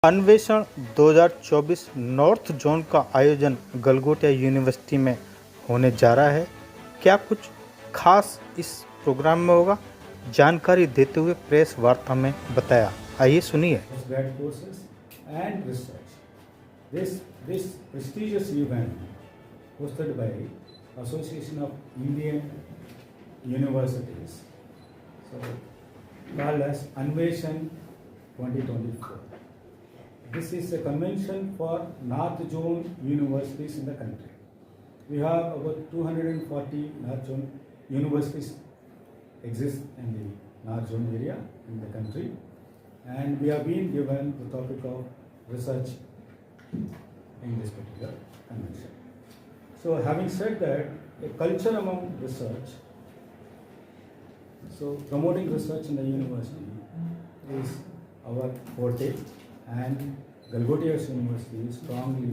अन्वेषण 2024 north zone का आयोजन गलगोटिया यूनिवर्सिटी में होने जा रहा है। क्या कुछ खास इस प्रोग्राम में होगा, जानकारी देते हुए प्रेस वार्ता में बताया। आइए सुनिए। Postgrad courses and research. This prestigious event hosted by Association of Indian Universities, so called as Anveshan 2024. This is a convention for North Zone universities in the country. We have about 240 North Zone universities exist in the North Zone area in the country, and we have been given the topic of research in this particular convention. So having said that, a culture among research, so promoting research in the university is our forte, and Galgotia University strongly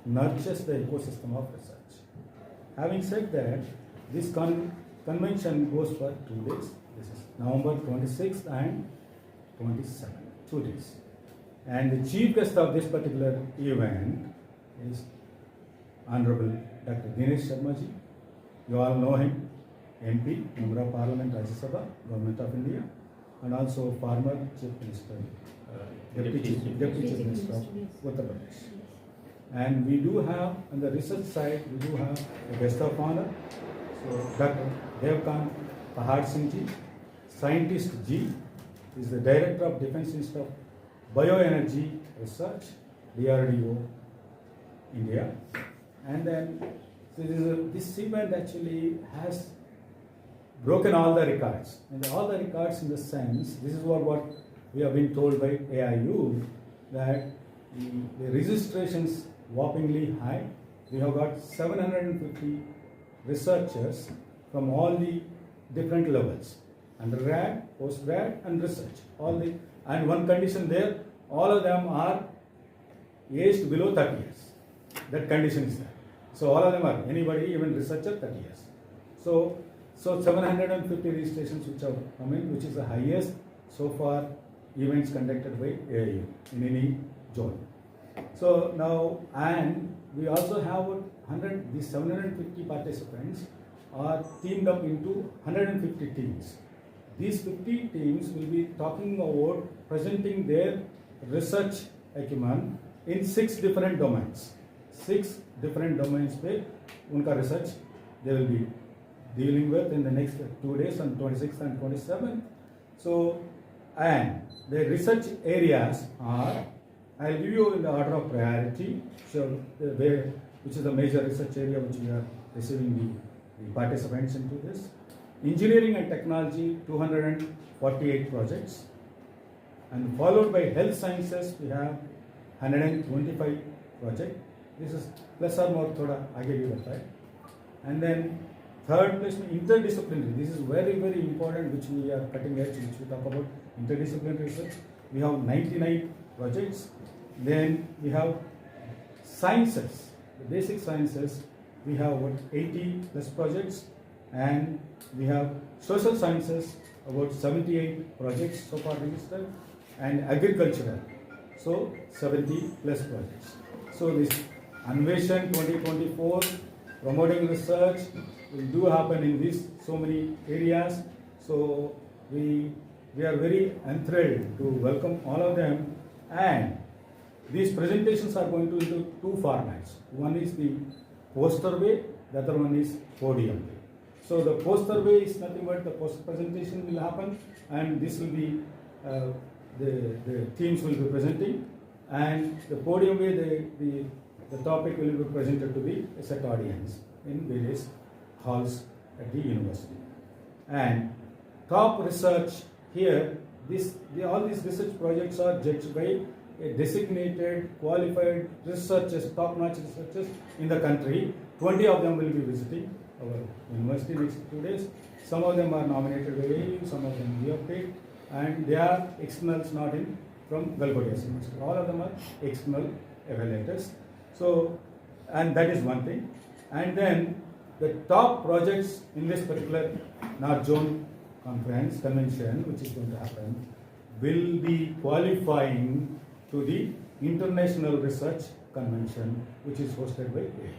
nurtures the ecosystem of research. Having said that, this convention goes for 2 days. This is November 26th and 27th, 2 days. And the chief guest of this particular event is Honorable Dr. Dinesh Sharma ji. You all know him, MP, Member of Parliament, Rajya Sabha, Government of India, and also former Chief Minister, Deputy Chief Minister of Uttar Pradesh. And we do have, on the research side, we do have a guest of honor. So Dr. Devkant Pahad Singh ji, Scientist G, is the Director of Defence Institute of Bioenergy Research, DRDO, India. And then so this event actually has broken all the records. And all the records in the sense, this is what we have been told by AIU, that the registrations whoppingly high. We have got 750 researchers from all the different levels, undergrad, postgrad, and research. And one condition there, all of them are aged below 30 years. That condition is there. So all of them are, anybody, even researcher, 30 years. So 750 registrations which have come in, which is the highest so far events conducted by AIU in any zone. So now, and we also have these 750 participants are teamed up into 150 teams. These 50 teams will be talking about presenting their research acumen in 6 different domains. 6 different domains where unka research they will be dealing with in the next 2 days, on 26th and 27th. So, and the research areas are, I'll give you in the order of priority, so which is the major research area which we are receiving the participants into this. Engineering and technology, 248 projects, and followed by health sciences, we have 125 projects. This is plus or more thoda aage bhi bata hai. And then third place, interdisciplinary. This is very, very important, which we are cutting edge, which we talk about interdisciplinary research. We have 99 projects. Then we have sciences, the basic sciences. We have about 80 plus projects, and we have social sciences, about 78 projects so far registered, and agricultural, so 70 plus projects. So this Anveshan 2024 promoting research will do happen in these so many areas. So we are very enthralled to welcome all of them, and these presentations are going to into 2 formats. One is the poster way, the other one is podium way. So the poster way is nothing but the poster presentation will happen, and this will be the teams will be presenting, and the podium way the topic will be presented to the set audience in various halls at the university. And top research here, all these research projects are judged by a designated, qualified researchers, top-notch researchers in the country. 20 of them will be visiting our university next 2 days. Some of them are nominated by AIU, some of them we have paid, and they are externals, not from Galgotia University. All of them are external evaluators. So, and that is one thing. And then the top projects in this particular North Zone convention, which is going to happen, will be qualifying to the International Research Convention, which is hosted by AI.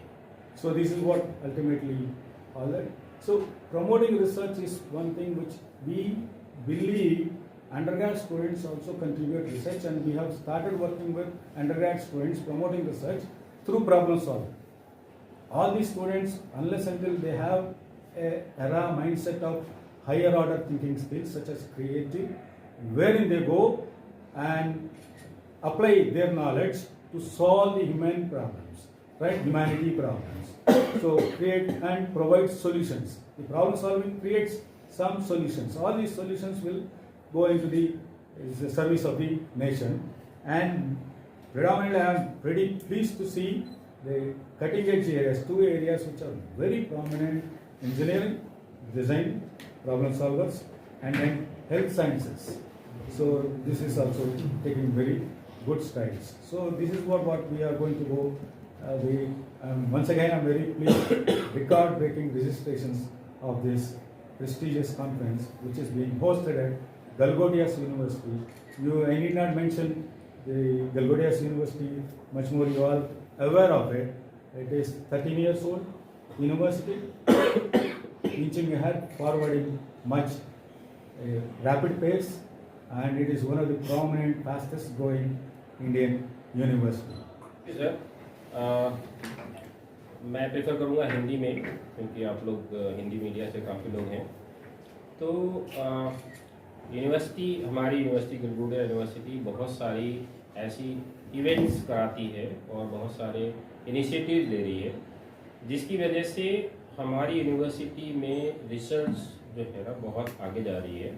So this is what ultimately all that. So promoting research is one thing which we believe undergrad students also contribute research, and we have started working with undergrad students promoting research through problem solving. All these students, unless until they have a era mindset of higher order thinking skills such as creative, wherein they go and apply their knowledge to solve the human problems, right? Humanity problems. So create and provide solutions. The problem solving creates some solutions. All these solutions will go into the service of the nation. And predominantly, I am pretty pleased to see the cutting edge areas, two areas which are very prominent: engineering, design, problem solvers, and then health sciences. So this is also taking very good strides. So this is what we are going to go. Once again, I'm very pleased. Record-breaking registrations of this prestigious conference, which is being hosted at Galgodias University. I need not mention the Galgodias University much more. You are aware of it. It is 13 years old university, inching ahead, forwarding much rapid pace, and it is one of the prominent, fastest growing Indian university. Sir मैं prefer करूँगा हिंदी में, क्योंकि आप लोग Hindi media से काफ़ी लोग हैं। तो यूनिवर्सिटी, हमारी यूनिवर्सिटी गलगोटिया यूनिवर्सिटी बहुत सारी ऐसी इवेंट्स कराती है और बहुत सारे इनिशिएटिव ले रही है, जिसकी वजह से हमारी यूनिवर्सिटी में रिसर्च जो है ना बहुत आगे जा रही है,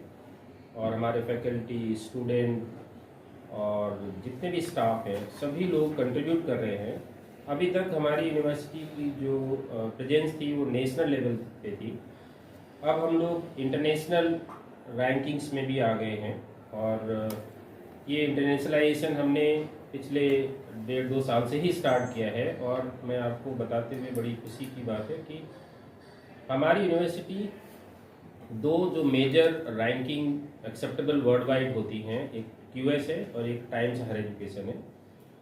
और हमारे फैकल्टी, स्टूडेंट और जितने भी स्टाफ हैं सभी लोग कंट्रीब्यूट कर रहे हैं। अभी तक हमारी यूनिवर्सिटी की जो प्रेजेंस थी वो नेशनल लेवल पे थी, अब हम लोग इंटरनेशनल रैंकिंग्स में भी आ गए हैं, और ये इंटरनेशनलाइजेशन हमने पिछले 1.5-2 साल से ही स्टार्ट किया है। और मैं आपको बताते हुए बड़ी खुशी की बात है कि हमारी यूनिवर्सिटी 2 जो major ranking acceptable worldwide होती हैं, एक QS है और एक टाइम्स हायर एजुकेशन है।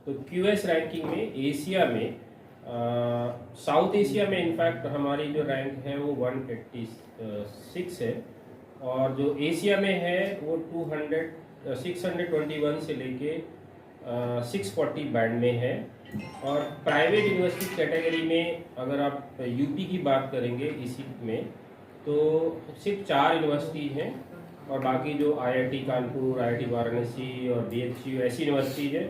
तो QS रैंकिंग में एशिया में, साउथ एशिया में इनफैक्ट हमारी जो रैंक है वो 186 है, और जो एशिया में है वो 621 से लेके 640 बैंड में है। और प्राइवेट यूनिवर्सिटी कैटेगरी में अगर आप यूपी की बात करेंगे इसी में, तो सिर्फ 4 यूनिवर्सिटी हैं, और बाकी जो IIT कानपुर, IIT वाराणसी और BHU ऐसी यूनिवर्सिटी है।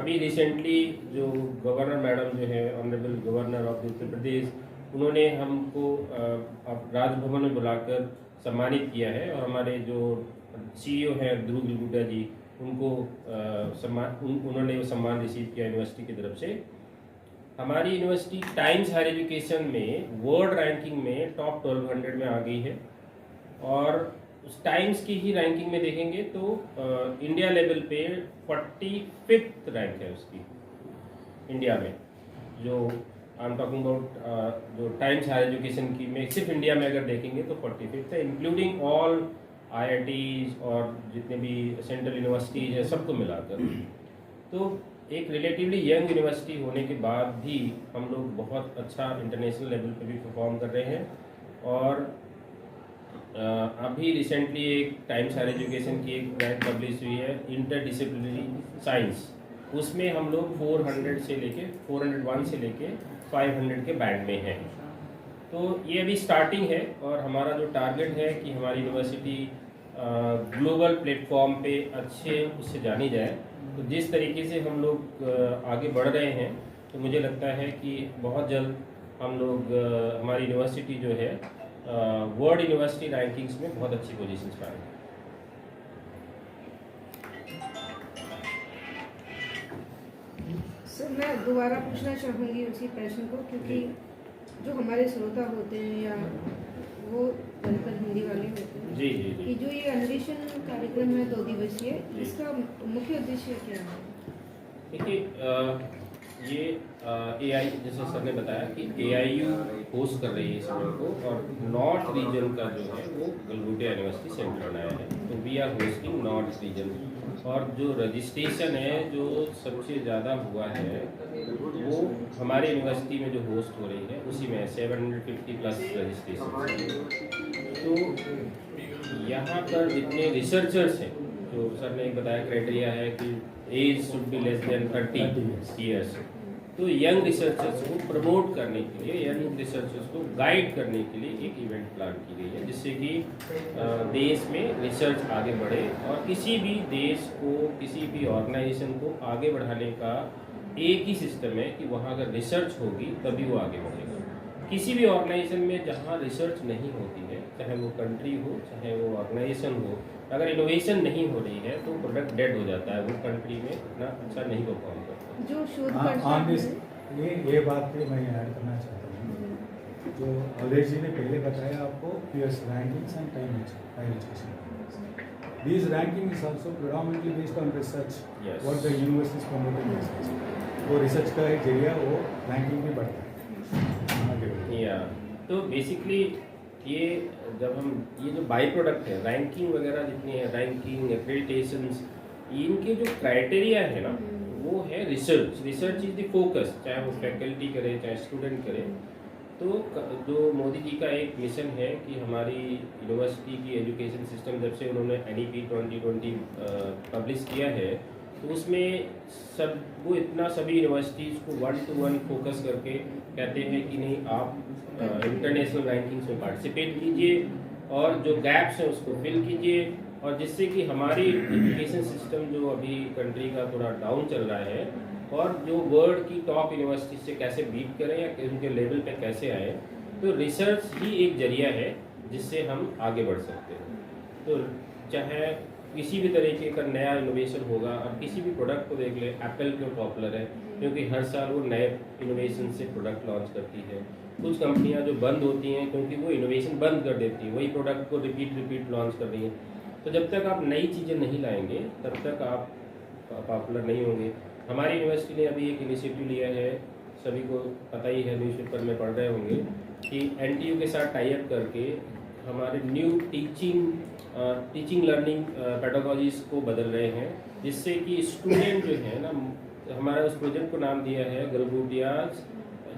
अभी रिसेंटली जो गवर्नर मैडम जो है, honourable governor of Uttar Pradesh, उन्होंने हमको राजभवन में बुलाकर सम्मानित किया है, और हमारे जो CEO हैं ध्रुव गलगोटिया जी, उनको उन्होंने वो सम्मान रिसीव किया यूनिवर्सिटी की तरफ से। हमारी यूनिवर्सिटी टाइम्स हायर एजुकेशन में वर्ल्ड रैंकिंग में टॉप 1200 में आ गई है, और उस टाइम्स की ही रैंकिंग में देखेंगे तो इंडिया लेवल पे 45th रैंक है उसकी इंडिया में। जो आई एम टॉकिंग अबाउट जो टाइम्स हायर एजुकेशन की में सिर्फ इंडिया में अगर देखेंगे तो 45th है, इंक्लूडिंग ऑल IITs और जितने भी सेंट्रल यूनिवर्सिटीज है सबको मिलाकर। तो एक रिलेटिवली यंग यूनिवर्सिटी होने के बाद भी हम लोग बहुत अच्छा इंटरनेशनल लेवल पे भी परफॉर्म कर रहे हैं। और अभी रिसेंटली एक टाइम्स हायर एजुकेशन की एक रैंक पब्लिश हुई है इंटरडिसिप्लिनरी साइंस, उसमें हम लोग 401 से लेके 500 के बैंड में हैं। तो ये अभी स्टार्टिंग है, और हमारा जो टारगेट है कि हमारी यूनिवर्सिटी ग्लोबल प्लेटफॉर्म पे अच्छे उससे जानी जाए। तो जिस तरीके से हम लोग आगे बढ़ रहे हैं, तो मुझे लगता है कि बहुत जल्द हम लोग हमारी यूनिवर्सिटी जो है वर्ल्ड यूनिवर्सिटी रैंकिंग्स में बहुत अच्छी पोजीशंस पर आएगी। सर मैं दोबारा पूछना चाहूँगी उसी प्रश्न को, क्योंकि जो हमारे श्रोता होते हैं या वो ज़्यादातर हिंदी वाले होते हैं जी कि जो ये अन्वेषण कार्यक्रम है 2 दिवसीय, इसका मुख्य उद्देश्य क्या है? देखिए ये AI जैसे सर ने बताया कि AIU होस्ट कर रही है इस इवेंट को, और नॉर्थ रीजन का जो है वो गलगोटिया यूनिवर्सिटी सेंटर बनाया है। तो we are hosting north region और जो रजिस्ट्रेशन है जो सबसे ज़्यादा हुआ है वो हमारे यूनिवर्सिटी में जो होस्ट हो रही है उसी में 750 प्लस रजिस्ट्रेशन। तो यहाँ पर जितने रिसर्चर्स हैं, जो सर ने बताया क्राइटेरिया है कि age should be less than 30 years, तो यंग रिसर्चर्स को प्रमोट करने के लिए, यंग रिसर्चर्स को गाइड करने के लिए एक इवेंट प्लान की गई है, जिससे कि देश में रिसर्च आगे बढ़े और किसी भी देश को, किसी भी ऑर्गेनाइजेशन को आगे बढ़ाने का एक ही सिस्टम है कि वहाँ अगर रिसर्च होगी तभी वो आगे बढ़ेगा। किसी भी ऑर्गेनाइजेशन में जहाँ रिसर्च नहीं होती है, चाहे वो कंट्री हो चाहे वो ऑर्गेनाइजेशन हो, अगर इनोवेशन नहीं हो रही है तो प्रोडक्ट डेड हो जाता है, वो कंट्री में इतना अच्छा नहीं परफॉर्म करता। जो शोध ये बात पे मैं ऐड करना चाहता हूँ, जो अवधेश जी ने पहले बताया आपको peers rankings and Time education. These ranking is also predominantly based on research. Yes. What the university is promoting research. वो रिसर्च का एक जरिया वो रैंकिंग भी बढ़ता है। या तो बेसिकली ये जब हम ये जो बाई प्रोडक्ट है, रैंकिंग वगैरह जितनी है, रैंकिंग एक्रेडिटेशंस, इनके जो क्राइटेरिया है ना वो है research. Research is the focus, चाहे वो फैकल्टी करे चाहे स्टूडेंट करे। तो जो मोदी जी का एक मिशन है कि हमारी यूनिवर्सिटी की एजुकेशन सिस्टम, जब से उन्होंने NEP 2020 पब्लिश किया है, तो उसमें सब वो इतना सभी यूनिवर्सिटीज़ को 1-to-1 फोकस करके कहते हैं कि नहीं, आप इंटरनेशनल रैंकिंग्स में पार्टिसिपेट कीजिए और जो गैप्स हैं उसको फिल कीजिए, और जिससे कि हमारी एजुकेशन सिस्टम जो अभी कंट्री का थोड़ा डाउन चल रहा है और जो वर्ल्ड की टॉप यूनिवर्सिटी से कैसे बीट करें या उनके लेवल पे कैसे आए, तो रिसर्च ही एक जरिया है जिससे हम आगे बढ़ सकते हैं। तो चाहे किसी भी तरीके का नया इनोवेशन होगा, अब किसी भी प्रोडक्ट को देख ले, एप्पल क्यों पॉपुलर है, क्योंकि हर साल वो नए इनोवेशन से प्रोडक्ट लॉन्च करती है। कुछ कंपनियां जो बंद होती हैं क्योंकि वो इनोवेशन बंद कर देती हैं, वही प्रोडक्ट को रिपीट लॉन्च कर रही हैं। तो जब तक आप नई चीज़ें नहीं लाएंगे तब तक आप पॉपुलर नहीं होंगे। हमारी यूनिवर्सिटी ने अभी एक इनिशिएटिव लिया है, सभी को पता ही है, न्यूज़पेपर में पढ़ रहे होंगे, कि NTU के साथ टाई अप करके हमारे न्यू टीचिंग लर्निंग पेडागोजीज को बदल रहे हैं, जिससे कि स्टूडेंट जो है ना, हमारा उस प्रोजेक्ट को नाम दिया है Galgotias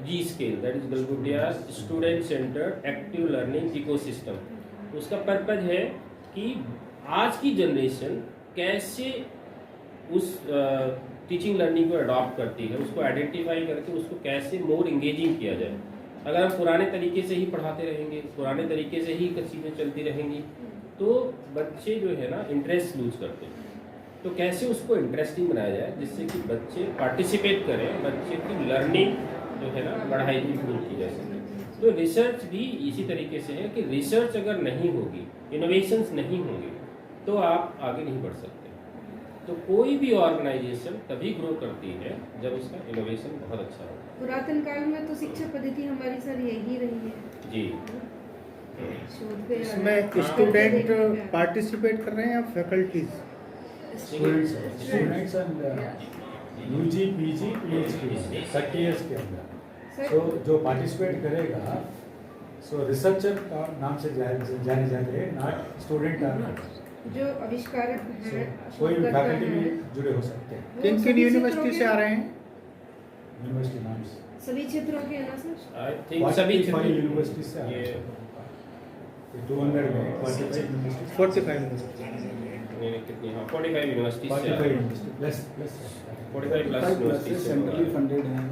G scale, that is Galgotias student centred active learning ecosystem. उसका पर्पज है कि आज की जनरेशन कैसे उस टीचिंग लर्निंग को अडॉप्ट करती है, उसको आइडेंटिफाई करके उसको कैसे मोर इंगेजिंग किया जाए। अगर हम पुराने तरीके से ही पढ़ाते रहेंगे, पुराने तरीके से ही चीज़ें चलती रहेंगी, तो बच्चे जो है ना इंटरेस्ट लूज करते हैं। तो कैसे उसको इंटरेस्टिंग बनाया जाए जिससे कि बच्चे पार्टिसिपेट करें, बच्चे की लर्निंग जो है ना बढ़ाई इम्प्रूव की जा सके। तो रिसर्च भी इसी तरीके से है कि रिसर्च अगर नहीं होगी, इनोवेशंस नहीं होंगे, तो आप आगे नहीं बढ़ सकते। तो कोई भी ऑर्गेनाइजेशन तभी ग्रो करती है जब उसका इनोवेशन बहुत अच्छा हो। पुरातन काल में तो शिक्षा पद्धति हमारी सर यही रही है जी। शोध पे इसमें स्टूडेंट पार्टिसिपेट कर रहे हैं या faculties? Students and UG PG PhD 30 years के अंदर, सो जो पार्टिसिपेट करेगा सो रिसर्चर का नाम से जाने जाते हैं, नॉट स्टूडेंट आर नॉट। जो आविष्कारक हैं, कोई भी शोधकर्ता फैकल्टी हैं, भी जुड़े हो सकते हैं। वो किन किन सभी यूनिवर्सिटी क्षेत्रों से आ के- रहे हैं? यूनिवर्सिटी नाम सभी क्षेत्रों के हैं ना सर? आई थिंक सभी 45 यूनिवर्सिटी से आ रहे ये हैं। 200 में 45 यूनिवर्सिटी 45 यूनिवर्सिटी। कितनी, हाँ 45 यूनिवर्सिटी से 45 यूनिवर्सिटी प्लस 45 प्लस यूनिवर्सिटी से सेंट्रली फंडेड हैं।